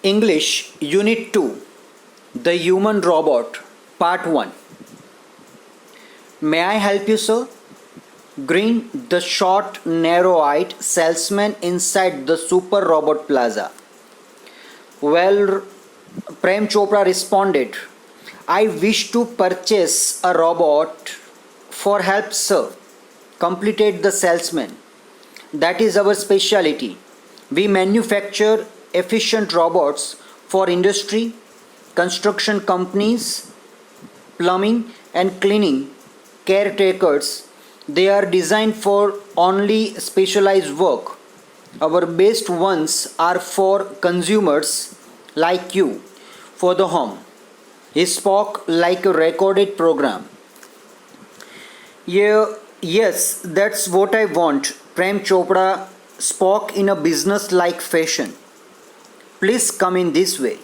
English Unit 2 The Human Robot Part 1. May I help you, sir? Grinned the short, narrow-eyed salesman inside the Super Robot Plaza. Well, Prem Chopra responded, I wish to purchase a robot for help, sir, completed the salesman. That is our specialty. We manufacture efficient robots for industry, construction companies, plumbing and cleaning caretakers. They are designed for only specialized work. Our best ones are for consumers like you, for the home. He spoke like a recorded program. Yeah, yes, that's what I want. Prem Chopra spoke in a business-like fashion. Please come in this way.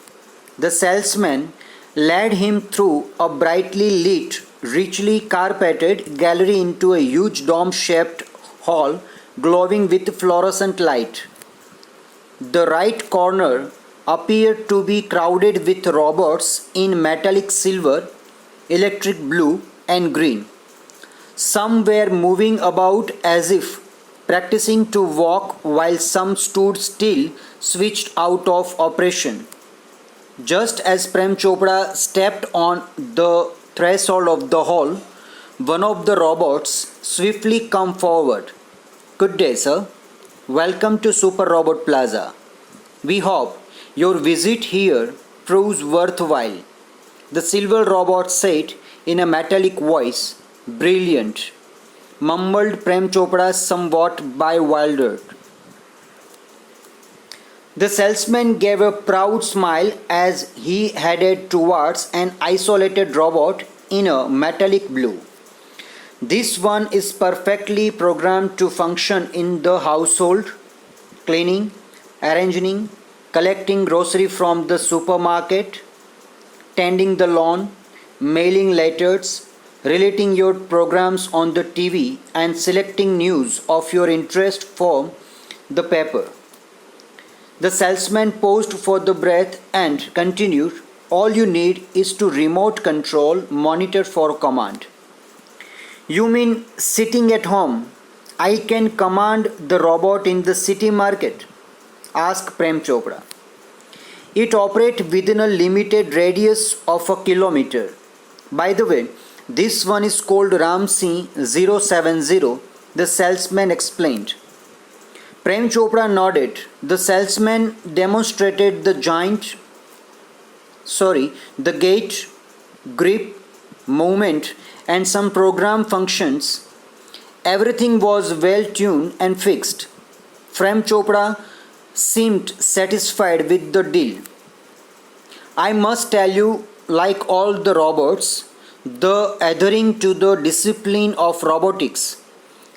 The salesman led him through a brightly lit, richly carpeted gallery into a huge dome-shaped hall glowing with fluorescent light. The right corner appeared to be crowded with robots in metallic silver, electric blue, and green. Some were moving about as if practicing to walk, while some stood still, switched out of operation. Just as Prem Chopra stepped on the threshold of the hall, one of the robots swiftly came forward. Good day, sir. Welcome to Super Robot Plaza. We hope your visit here proves worthwhile. The silver robot said in a metallic voice. Brilliant, mumbled Prem Chopra, somewhat bewildered. The salesman gave a proud smile as he headed towards an isolated robot in a metallic blue. This one is perfectly programmed to function in the household, cleaning, arranging, collecting grocery from the supermarket, tending the lawn, mailing letters, relating your programs on the TV, and selecting news of your interest for the paper. The salesman paused for the breath and continued, all you need is to remote control monitor for command. You mean sitting at home? I can command the robot in the city market? Asked Prem Chopra. It operates within a limited radius of a kilometer. By the way, this one is called Ramsey 070, the salesman explained. Prem Chopra nodded. The salesman demonstrated the gait, grip, movement, and some program functions. Everything was well tuned and fixed. Prem Chopra seemed satisfied with the deal. I must tell you, like all the robots, the adhering to the discipline of robotics,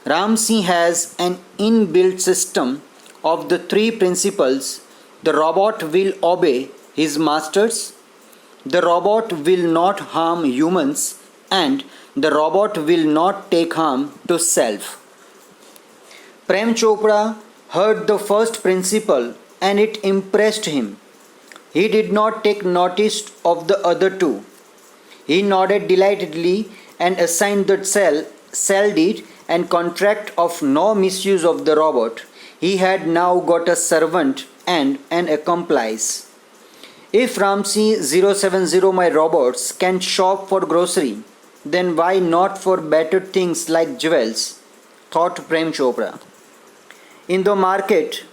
Ramsey has an inbuilt system of the three principles. The robot will obey his masters, the robot will not harm humans, and the robot will not take harm to self. Prem Chopra heard the first principle and it impressed him. He did not take notice of the other two. He nodded delightedly and assigned the cell deed and contract of no misuse of the robot. He had now got a servant and an accomplice. If Ramsey 070 my robots can shop for grocery, then why not for better things like jewels? Thought Prem Chopra. In the market,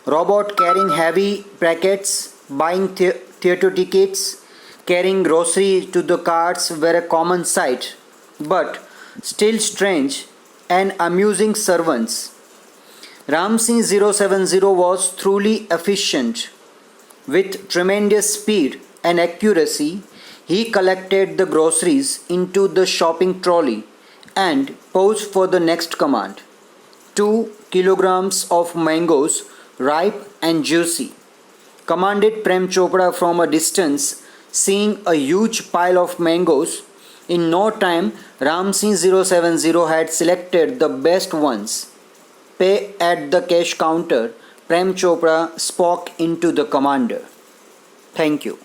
robot carrying heavy packets, buying theatre tickets, carrying grocery to the carts were a common sight, but still strange and amusing servants. Ramsey 070 was truly efficient. With tremendous speed and accuracy, he collected the groceries into the shopping trolley and paused for the next command. 2 kilograms of mangoes, ripe and juicy, commanded Prem Chopra from a distance. Seeing a huge pile of mangoes, in no time Ramsey 070 had selected the best ones. Pay at the cash counter, Prem Chopra spoke into the commander. Thank you.